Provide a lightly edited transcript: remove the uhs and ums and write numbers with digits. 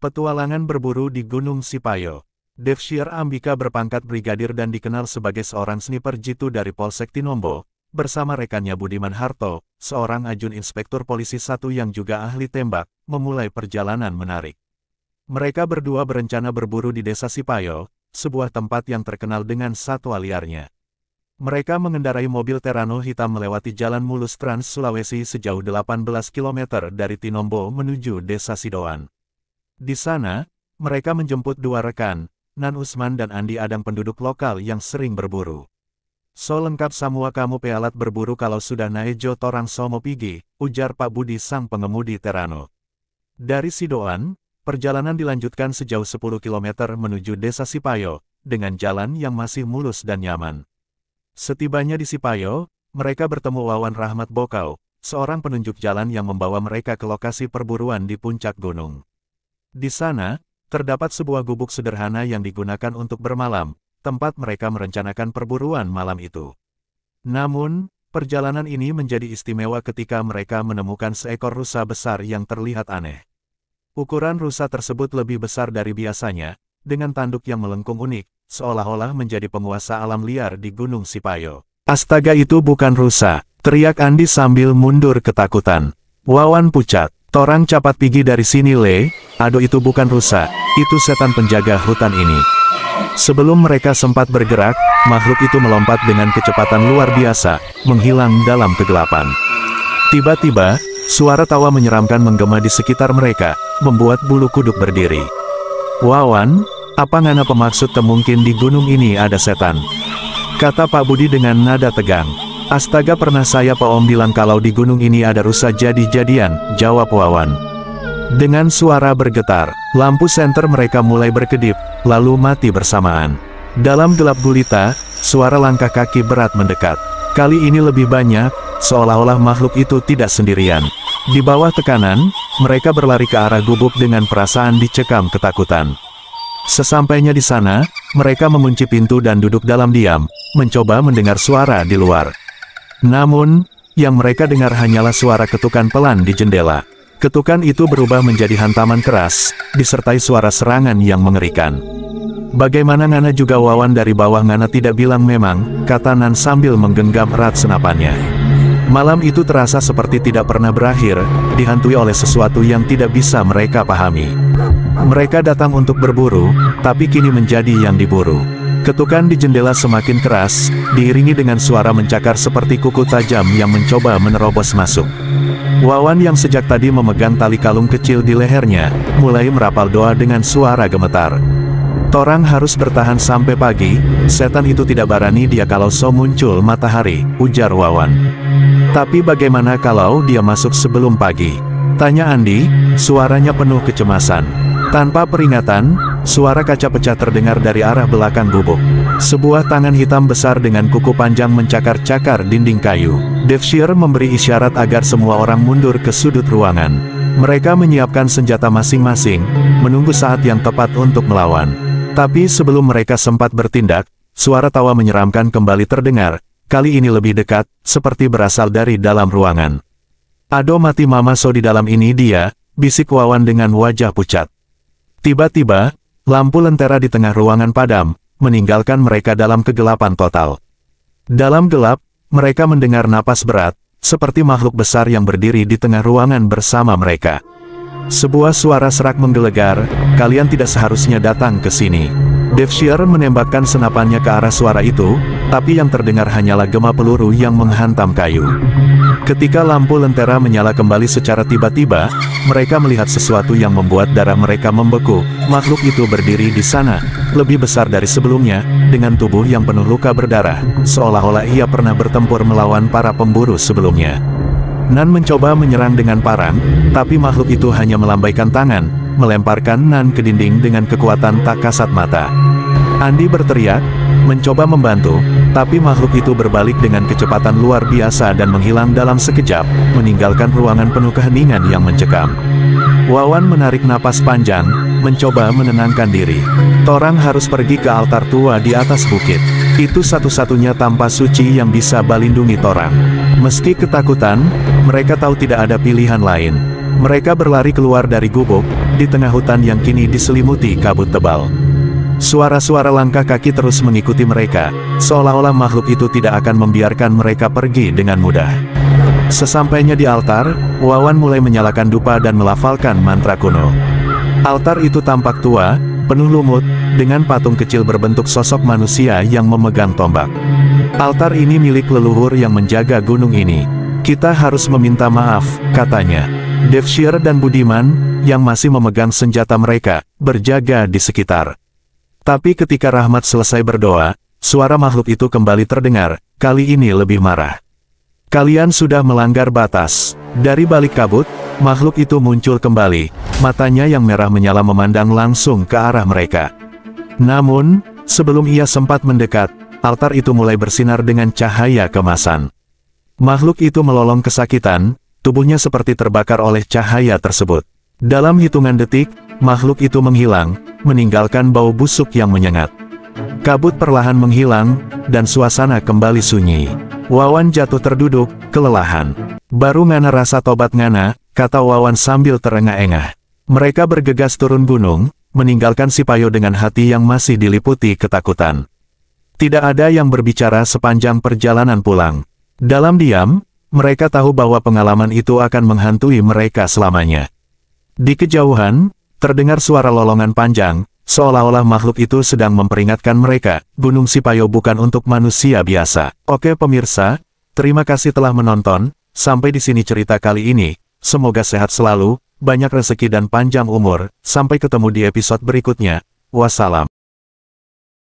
Petualangan berburu di Gunung Sipayo. Devshir Ambika berpangkat brigadir dan dikenal sebagai seorang sniper jitu dari Polsek Tinombo, bersama rekannya Budiman Harto, seorang ajun inspektur polisi 1 yang juga ahli tembak, memulai perjalanan menarik. Mereka berdua berencana berburu di Desa Sipayo, sebuah tempat yang terkenal dengan satwa liarnya. Mereka mengendarai mobil Terrano hitam melewati jalan mulus Trans Sulawesi sejauh 18 km dari Tinombo menuju Desa Sidoan. Di sana, mereka menjemput 2 rekan, Nan Usman dan Andi Adang penduduk lokal yang sering berburu. "So lengkap semua kamu pealat berburu kalau sudah naejo torang somo pigi," ujar Pak Budi sang pengemudi Terrano. Dari Sidoan, perjalanan dilanjutkan sejauh 10 km menuju Desa Sipayo, dengan jalan yang masih mulus dan nyaman. Setibanya di Sipayo, mereka bertemu Wawan Rahmat Bokau, seorang penunjuk jalan yang membawa mereka ke lokasi perburuan di puncak gunung. Di sana, terdapat sebuah gubuk sederhana yang digunakan untuk bermalam, tempat mereka merencanakan perburuan malam itu. Namun, perjalanan ini menjadi istimewa ketika mereka menemukan seekor rusa besar yang terlihat aneh. Ukuran rusa tersebut lebih besar dari biasanya, dengan tanduk yang melengkung unik, seolah-olah menjadi penguasa alam liar di Gunung Sipayo. "Astaga, itu bukan rusa!" teriak Andi sambil mundur ketakutan. Wawan pucat, "Torang capat pigi dari sini le, aduh itu bukan rusa, itu setan penjaga hutan ini." Sebelum mereka sempat bergerak, makhluk itu melompat dengan kecepatan luar biasa, menghilang dalam kegelapan. Tiba-tiba, suara tawa menyeramkan menggema di sekitar mereka, membuat bulu kuduk berdiri. "Wawan, apa ngana pemaksud mungkin di gunung ini ada setan?" kata Pak Budi dengan nada tegang. "Astaga, pernah saya Pak Om bilang kalau di gunung ini ada rusa jadi-jadian," jawab Wawan. Dengan suara bergetar, lampu senter mereka mulai berkedip, lalu mati bersamaan. Dalam gelap gulita, suara langkah kaki berat mendekat. Kali ini lebih banyak, seolah-olah makhluk itu tidak sendirian. Di bawah tekanan, mereka berlari ke arah gubuk dengan perasaan dicekam ketakutan. Sesampainya di sana, mereka mengunci pintu dan duduk dalam diam, mencoba mendengar suara di luar. Namun, yang mereka dengar hanyalah suara ketukan pelan di jendela. Ketukan itu berubah menjadi hantaman keras, disertai suara serangan yang mengerikan. "Bagaimana ngana juga Wawan dari bawah ngana tidak bilang memang," kata Nan sambil menggenggam erat senapannya. Malam itu terasa seperti tidak pernah berakhir, dihantui oleh sesuatu yang tidak bisa mereka pahami. Mereka datang untuk berburu, tapi kini menjadi yang diburu. Ketukan di jendela semakin keras, diiringi dengan suara mencakar seperti kuku tajam yang mencoba menerobos masuk. Wawan yang sejak tadi memegang tali kalung kecil di lehernya, mulai merapal doa dengan suara gemetar. "Torang harus bertahan sampai pagi, setan itu tidak berani dia kalau so muncul matahari," ujar Wawan. "Tapi bagaimana kalau dia masuk sebelum pagi?" tanya Andi, suaranya penuh kecemasan. Tanpa peringatan, suara kaca pecah terdengar dari arah belakang gubuk. Sebuah tangan hitam besar dengan kuku panjang mencakar-cakar dinding kayu. Devshir memberi isyarat agar semua orang mundur ke sudut ruangan. Mereka menyiapkan senjata masing-masing, menunggu saat yang tepat untuk melawan. Tapi sebelum mereka sempat bertindak, suara tawa menyeramkan kembali terdengar, kali ini lebih dekat, seperti berasal dari dalam ruangan. "Ado mati mama so di dalam ini dia," bisik Wawan dengan wajah pucat. Tiba-tiba, lampu lentera di tengah ruangan padam, meninggalkan mereka dalam kegelapan total. Dalam gelap, mereka mendengar napas berat, seperti makhluk besar yang berdiri di tengah ruangan bersama mereka. Sebuah suara serak menggelegar, "Kalian tidak seharusnya datang ke sini." Devshir menembakkan senapannya ke arah suara itu, tapi yang terdengar hanyalah gema peluru yang menghantam kayu. Ketika lampu lentera menyala kembali secara tiba-tiba, mereka melihat sesuatu yang membuat darah mereka membeku. Makhluk itu berdiri di sana, lebih besar dari sebelumnya, dengan tubuh yang penuh luka berdarah, seolah-olah ia pernah bertempur melawan para pemburu sebelumnya. Nan mencoba menyerang dengan parang, tapi makhluk itu hanya melambaikan tangan, melemparkan Nan ke dinding dengan kekuatan tak kasat mata. Andi berteriak, mencoba membantu, tapi makhluk itu berbalik dengan kecepatan luar biasa dan menghilang dalam sekejap, meninggalkan ruangan penuh keheningan yang mencekam. Wawan menarik napas panjang, mencoba menenangkan diri. "Torang harus pergi ke altar tua di atas bukit. Itu satu-satunya tanpa suci yang bisa balindungi torang." Meski ketakutan, mereka tahu tidak ada pilihan lain. Mereka berlari keluar dari gubuk, di tengah hutan yang kini diselimuti kabut tebal. Suara-suara langkah kaki terus mengikuti mereka, seolah-olah makhluk itu tidak akan membiarkan mereka pergi dengan mudah. Sesampainya di altar, Wawan mulai menyalakan dupa dan melafalkan mantra kuno. Altar itu tampak tua, penuh lumut, dengan patung kecil berbentuk sosok manusia yang memegang tombak. Altar ini milik leluhur yang menjaga gunung ini. Kita harus meminta maaf, katanya. Devshir dan Budiman, yang masih memegang senjata mereka, berjaga di sekitar. Tapi ketika Rahmat selesai berdoa, suara makhluk itu kembali terdengar, kali ini lebih marah. Kalian sudah melanggar batas. Dari balik kabut, makhluk itu muncul kembali, matanya yang merah menyala memandang langsung ke arah mereka. Namun, sebelum ia sempat mendekat, altar itu mulai bersinar dengan cahaya kemasan. Makhluk itu melolong kesakitan, tubuhnya seperti terbakar oleh cahaya tersebut. Dalam hitungan detik, makhluk itu menghilang, meninggalkan bau busuk yang menyengat. Kabut perlahan menghilang, dan suasana kembali sunyi. Wawan jatuh terduduk, kelelahan. Baru ngana rasa tobat ngana, kata Wawan sambil terengah-engah. Mereka bergegas turun gunung, meninggalkan si Payo dengan hati yang masih diliputi ketakutan. Tidak ada yang berbicara sepanjang perjalanan pulang. Dalam diam, mereka tahu bahwa pengalaman itu akan menghantui mereka selamanya. Di kejauhan, terdengar suara lolongan panjang, seolah-olah makhluk itu sedang memperingatkan mereka, Gunung Sipayo bukan untuk manusia biasa. Oke pemirsa, terima kasih telah menonton, sampai di sini cerita kali ini, semoga sehat selalu, banyak rezeki dan panjang umur, sampai ketemu di episode berikutnya, wassalam.